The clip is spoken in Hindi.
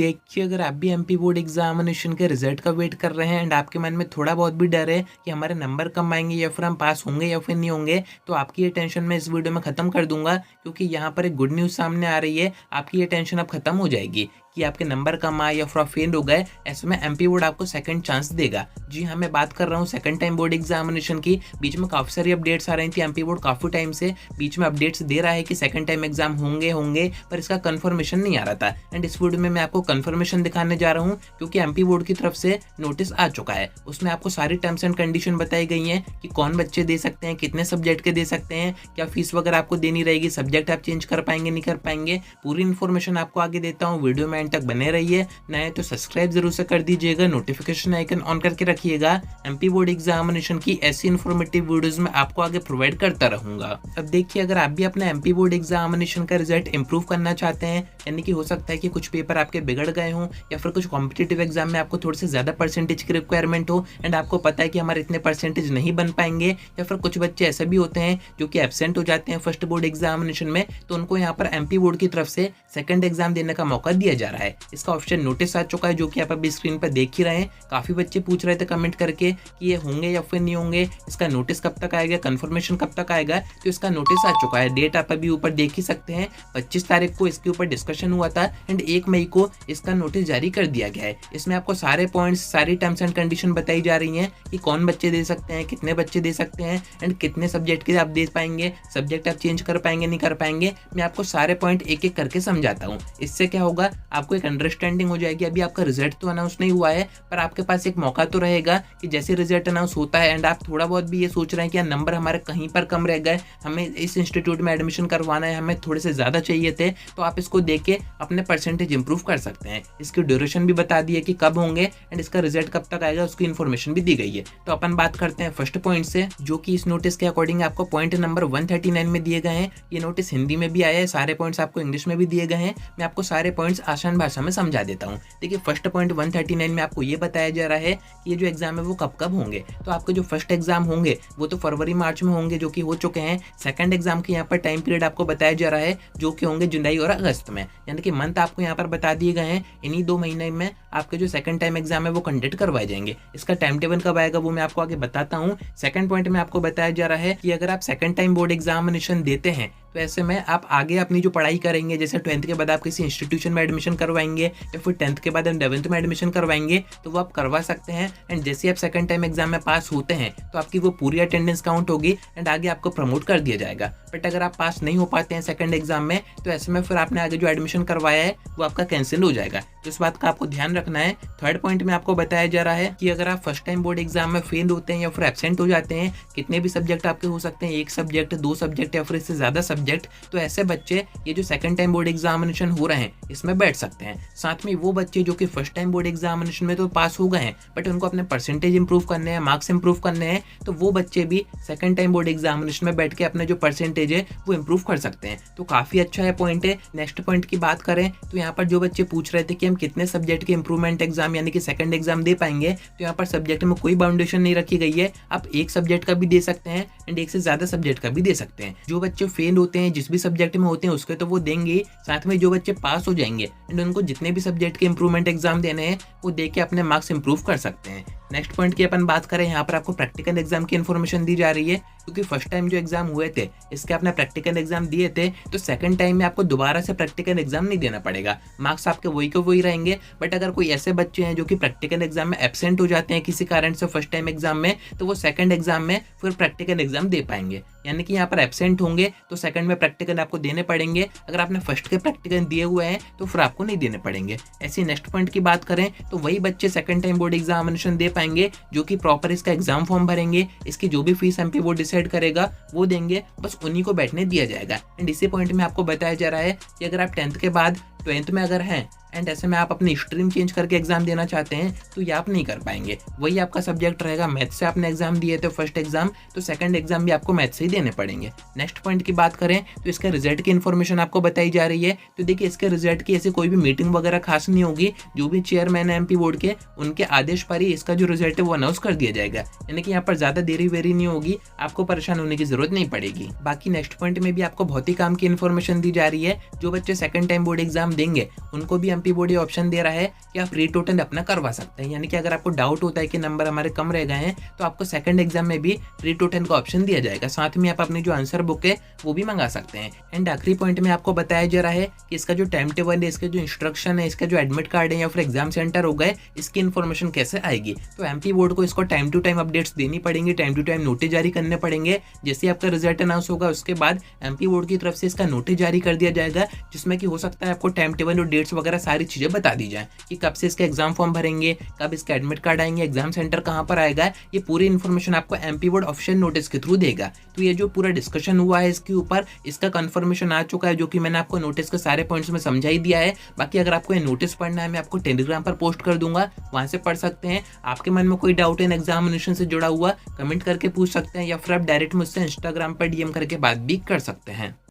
देखिए, अगर आप भी एमपी बोर्ड एग्जामिनेशन के रिजल्ट का वेट कर रहे हैं एंड आपके मन में थोड़ा बहुत भी डर है कि हमारे नंबर कम आएंगे या फिर हम पास होंगे या फिर नहीं होंगे, तो आपकी ये टेंशन मैं इस वीडियो में ख़त्म कर दूंगा, क्योंकि यहाँ पर एक गुड न्यूज़ सामने आ रही है। आपकी ये टेंशन अब खत्म हो जाएगी कि आपके नंबर कम आए या फिर आप फेल हो गए। ऐसे में एमपी बोर्ड आपको सेकंड चांस देगा। जी हाँ, मैं बात कर रहा हूँ सेकंड टाइम बोर्ड एग्जामिनेशन की। बीच में काफ़ी सारी अपडेट्स आ रही थी। एमपी बोर्ड काफ़ी टाइम से बीच में अपडेट्स दे रहा है कि सेकंड टाइम एग्जाम होंगे, पर इसका कंफर्मेशन नहीं आ रहा था। एंड इस वीडियो में मैं आपको कंफर्मेशन दिखाने जा रहा हूँ, क्योंकि एमपी बोर्ड की तरफ से नोटिस आ चुका है। उसमें आपको सारी टर्म्स एंड कंडीशन बताई गई हैं कि कौन बच्चे दे सकते हैं, कितने सब्जेक्ट के दे सकते हैं, क्या फीस वगैरह आपको देनी रहेगी, सब्जेक्ट आप चेंज कर पाएंगे नहीं कर पाएंगे। पूरी इन्फॉर्मेशन आपको आगे देता हूँ। वीडियो में एंड तक बने रहिए। नए तो सब्सक्राइब जरूर से कर दीजिएगा, नोटिफिकेशन आइकन ऑन करके रखिएगा। एमपी बोर्ड एग्जामिनेशन की ऐसी इन्फॉर्मेटिव वीडियोस में आपको आगे प्रोवाइड करता रहूंगा। अब देखिए, अगर आप भी अपना एमपी बोर्ड एग्जामिनेशन का रिजल्ट इंप्रूव करना चाहते हैं, यानी कि हो सकता है कि कुछ पेपर आपके बिगड़ गए हों या फिर कुछ कॉम्पिटिटिव एग्जाम में आपको थोड़े से ज्यादा परसेंटेज की रिक्वायरमेंट हो एंड आपको पता है कि हमारे इतने परसेंटेज नहीं बन पाएंगे, या फिर कुछ बच्चे ऐसे भी होते हैं जो कि एब्सेंट हो जाते हैं फर्स्ट बोर्ड एग्जामिनेशन में, तो उनको यहाँ पर एमपी बोर्ड की तरफ से सेकंड एग्जाम देने का मौका दिया जा रहा है। इसका ऑप्शन नोटिस आ चुका है, जो कि आप अभी स्क्रीन पर देख ही रहे हैं। काफी बच्चे पूछ रहे थे कमेंट करके कि ये होंगे या फिर नहीं होंगे, इसका नोटिस कब तक आएगा, कंफर्मेशन कब तक आएगा। तो इसका नोटिस आ चुका है। डेट आप अभी ऊपर देख ही सकते हैं। 25 तारीख को इसके ऊपर डिस्कशन हुआ था एंड 1 मई को इसका नोटिस जारी कर दिया गया है। इसमें आपको सारे पॉइंट्स, सारी टर्म्स एंड कंडीशन बताई जा रही हैं कि कौन बच्चे दे सकते हैं, कितने बच्चे दे सकते हैं एंड कितने सब्जेक्ट के आप दे पाएंगे, सब्जेक्ट आप चेंज कर पाएंगे नहीं कर पाएंगे। मैं आपको सारे पॉइंट एक एक करके समझाता हूँ। इससे क्या होगा, आपको एक अंडरस्टैंडिंग हो जाएगी। अभी आपका रिजल्ट तो अनाउंस नहीं हुआ है, पर आपके पास एक मौका तो रहेगा कि जैसे रिजल्ट अनाउंस होता है एंड आप थोड़ा बहुत भी ये सोच रहे हैं कि यार नंबर हमारे कहीं पर कम रह गए, हमें इस इंस्टीट्यूट में एडमिशन करवाना है, हमें थोड़े से ज़्यादा चाहिए थे, तो आप इसको देख के अपने परसेंटेज इंप्रूव कर सकते हैं। इसकी ड्यूरेशन भी बता दी है कि कब होंगे एंड इसका रिजल्ट कब तक आएगा, उसकी इन्फॉर्मेशन भी दी गई है। तो अपन बात करते हैं फर्स्ट पॉइंट से, जो कि इस नोटिस के अकॉर्डिंग आपको पॉइंट नंबर 139 में दिए गए हैं। ये नोटिस हिंदी में भी आया है, सारे पॉइंट्स आपको इंग्लिश में भी दिए गए हैं। मैं आपको सारे पॉइंट्स आसान भाषा में समझा देता हूँ। देखिए, फर्स्ट पॉइंट 139 में आपको ये बताया जा रहा है कि ये जो एग्जाम है वो कब कब होंगे। तो आपके जो फर्स्ट एग्जाम होंगे वो तो फरवरी मार्च में होंगे, जो कि हो चुके हैं। सेकंड एग्जाम के यहाँ पर टाइम पीरियड आपको बताया जा रहा है, जो कि होंगे जुलाई और अगस्त में, यानी कि मंथ आपको यहाँ पर बता दिए गए हैं। इन्हीं 2 महीने में आपके जो सेकंड टाइम एग्जाम है वो कंडक्ट करवाए जाएंगे। इसका टाइम टेबल कब आएगा वो मैं आपको आगे बताता हूँ। सेकंड पॉइंट में आपको बताया जा रहा है कि अगर आप सेकंड टाइम बोर्ड एग्जामिनेशन देते हैं तो ऐसे में आप आगे अपनी जो पढ़ाई करेंगे, जैसे 12th के बाद आप किसी इंस्टीट्यूशन में एडमिशन करवाएंगे या फिर 10th के बाद 11th में एडमिशन करवाएंगे, तो वो आप करवा सकते हैं। एंड जैसे आप सेकंड टाइम एग्जाम में पास होते हैं तो आपकी वो पूरी अटेंडेंस काउंट होगी एंड आगे आपको प्रमोट कर दिया जाएगा। बट अगर आप पास नहीं हो पाते हैं सेकंड एग्जाम में, तो ऐसे में फिर आपने आगे जो एडमिशन करवाया है वो आपका कैंसिल हो जाएगा। तो इस बात का आपको ध्यान रखना है। थर्ड पॉइंट में आपको बताया जा रहा है कि अगर आप फर्स्ट टाइम बोर्ड एग्जाम में फेल होते हैं या फिर एब्सेंट हो जाते हैं, कितने भी सब्जेक्ट आपके हो सकते हैं, 1 सब्जेक्ट, 2 सब्जेक्ट या फिर इससे ज्यादा सब्जेक्ट, तो ऐसे बच्चे ये जो सेकंड टाइम बोर्ड एग्जामिनेशन हो रहे हैं इसमें बैठ सकते हैं। साथ में वो बच्चे जो कि फर्स्ट टाइम बोर्ड एग्जामिनेशन में तो पास हो गए हैं बट उनको अपने परसेंटेज इंप्रूव करने हैं, मार्क्स इंप्रूव करने हैं, तो वो बच्चे भी सेकंड टाइम बोर्ड एग्जामिनेशन में बैठ के अपने जो परसेंटेज है वो इंप्रूव कर सकते हैं। तो काफी अच्छा है पॉइंट है। नेक्स्ट पॉइंट की बात करें तो यहाँ पर जो बच्चे पूछ रहे थे कि हम कितने सब्जेक्ट के इंप्रूवमेंट एग्जाम यानी कि सेकंड एग्जाम दे पाएंगे, तो यहाँ पर सब्जेक्ट में कोई बाउंडेशन नहीं रखी गई है। आप 1 सब्जेक्ट का भी दे सकते हैं एंड 1 से ज्यादा सब्जेक्ट का भी दे सकते हैं। जो बच्चे फेल होते हैं जिस भी सब्जेक्ट में होते हैं उसके तो वो देंगे, साथ में जो बच्चे पास हो जाएंगे एंड उनको जितने भी सब्जेक्ट के इंप्रूवमेंट एग्जाम देने हैं वो दे के अपने मार्क्स इंप्रूव कर सकते हैं। नेक्स्ट पॉइंट की अपन बात करें, यहाँ पर आपको प्रैक्टिकल एग्जाम की इन्फॉर्मेशन दी जा रही है, क्योंकि फर्स्ट टाइम जो एग्जाम हुए थे इसके आपने प्रैक्टिकल एग्जाम दिए थे, तो सेकंड टाइम में आपको दोबारा से प्रैक्टिकल एग्जाम नहीं देना पड़ेगा। मार्क्स आपके वही के वही रहेंगे। बट अगर कोई ऐसे बच्चे हैं जो कि प्रैक्टिकल एग्जाम में एब्सेंट हो जाते हैं किसी कारण से फर्स्ट टाइम एग्जाम में, तो वो सेकंड एग्जाम में फिर प्रैक्टिकल एग्जाम दे पाएंगे। यानी कि यहाँ पर एब्सेंट होंगे तो सेकंड में प्रैक्टिकल आपको देने पड़ेंगे। अगर आपने फर्स्ट के प्रैक्टिकल दिए हुए हैं तो फिर आपको नहीं देने पड़ेंगे। ऐसी नेक्स्ट पॉइंट की बात करें तो वही बच्चे सेकंड टाइम बोर्ड एग्जामिनेशन दे पाएंगे जो कि प्रॉपर इसका एग्जाम फॉर्म भरेंगे, इसकी जो भी फीस एमपी बोर्ड डिसाइड करेगा वो देंगे, बस उन्हीं को बैठने दिया जाएगा। एंड इसी पॉइंट में आपको बताया जा रहा है कि अगर आप 10th के बाद 12th में अगर हैं एंड ऐसे में आप अपनी स्ट्रीम चेंज करके एग्जाम देना चाहते हैं तो ये आप नहीं कर पाएंगे। वही आपका सब्जेक्ट रहेगा। मैथ से आपने एग्जाम दिए थे फर्स्ट एग्जाम, तो सेकंड एग्जाम भी आपको मैथ से ही देने पड़ेंगे। नेक्स्ट पॉइंट की बात करें तो इसके रिजल्ट की इन्फॉर्मेशन आपको बताई जा रही है। तो देखिए, इसके रिजल्ट की ऐसी कोई भी मीटिंग वगैरह खास नहीं होगी। जो भी चेयरमैन है एमपी बोर्ड के, उनके आदेश पर ही इसका जो रिजल्ट है वो अनाउंस कर दिया जाएगा। यानी कि यहाँ पर ज्यादा देरी वेरी नहीं होगी, आपको परेशान होने की जरूरत नहीं पड़ेगी। बाकी नेक्स्ट पॉइंट में भी आपको भौतिक काम की इन्फॉर्मेशन दी जा रही है। जो बच्चे second time board exam exam देंगे उनको भी एमपी बोर्ड ये ऑप्शन दे रहा है कि आप रीटोटन अपना करवा सकते हैं। यानी कि अगर आपको डाउट होता है कि नंबर हमारे कम रह गए हैं तो आपको सेकंड एग्जाम में भी रीटोटन का ऑप्शन दिया जाएगा। साथ में आप अपनी जो आंसर बुक है वो भी मंगा सकते हैं। एंड आखिरी पॉइंट में आपको बताया जा रहा है कि इसका जो टाइम टेबल है, इसके जो इंस्ट्रक्शन है, इसका जो एडमिट कार्ड है या फिर एग्जाम सेंटर होगा इसकी इन्फॉर्मेशन कैसे आएगी। तो एमपी बोर्ड को इसको टाइम टू टाइम अपडेट्स देनी पड़ेंगी, टाइम टू टाइम नोटिस जारी करने पड़ेंगे। जैसे आपका रिजल्ट अनाउंस होगा उसके बाद एमपी बोर्ड की तरफ से इसका नोटिस जारी कर दिया जाएगा, जिसमें कि हो सकता है आपको टाइम टेबल और डेट्स वगैरह सारी चीजें बता दी जाए कि कब से इसका एग्जाम फॉर्म भरेंगे, कब इसका एडमिट कार्ड आएंगे, एग्जाम सेंटर कहाँ पर आएगा। ये पूरी इन्फॉर्मेशन आपको एमपी बोर्ड ऑफिशियल नोटिस के थ्रू देगा। तो ये जो पूरा डिस्कशन हुआ है इसके ऊपर, इसका कंफर्मेशन आ चुका है, जो कि मैंने आपको नोटिस के सारे पॉइंट्स में समझा ही दिया है। बाकी अगर आपको ये नोटिस पढ़ना है मैं आपको टेलीग्राम पर पोस्ट कर दूंगा, वहां से पढ़ सकते हैं। आपके मन में कोई डाउट है एग्जामिनेशन से जुड़ा हुआ, कमेंट करके पूछ सकते हैं या फिर आप डायरेक्ट मुझसे इंस्टाग्राम पर डीएम करके बात भी कर सकते हैं।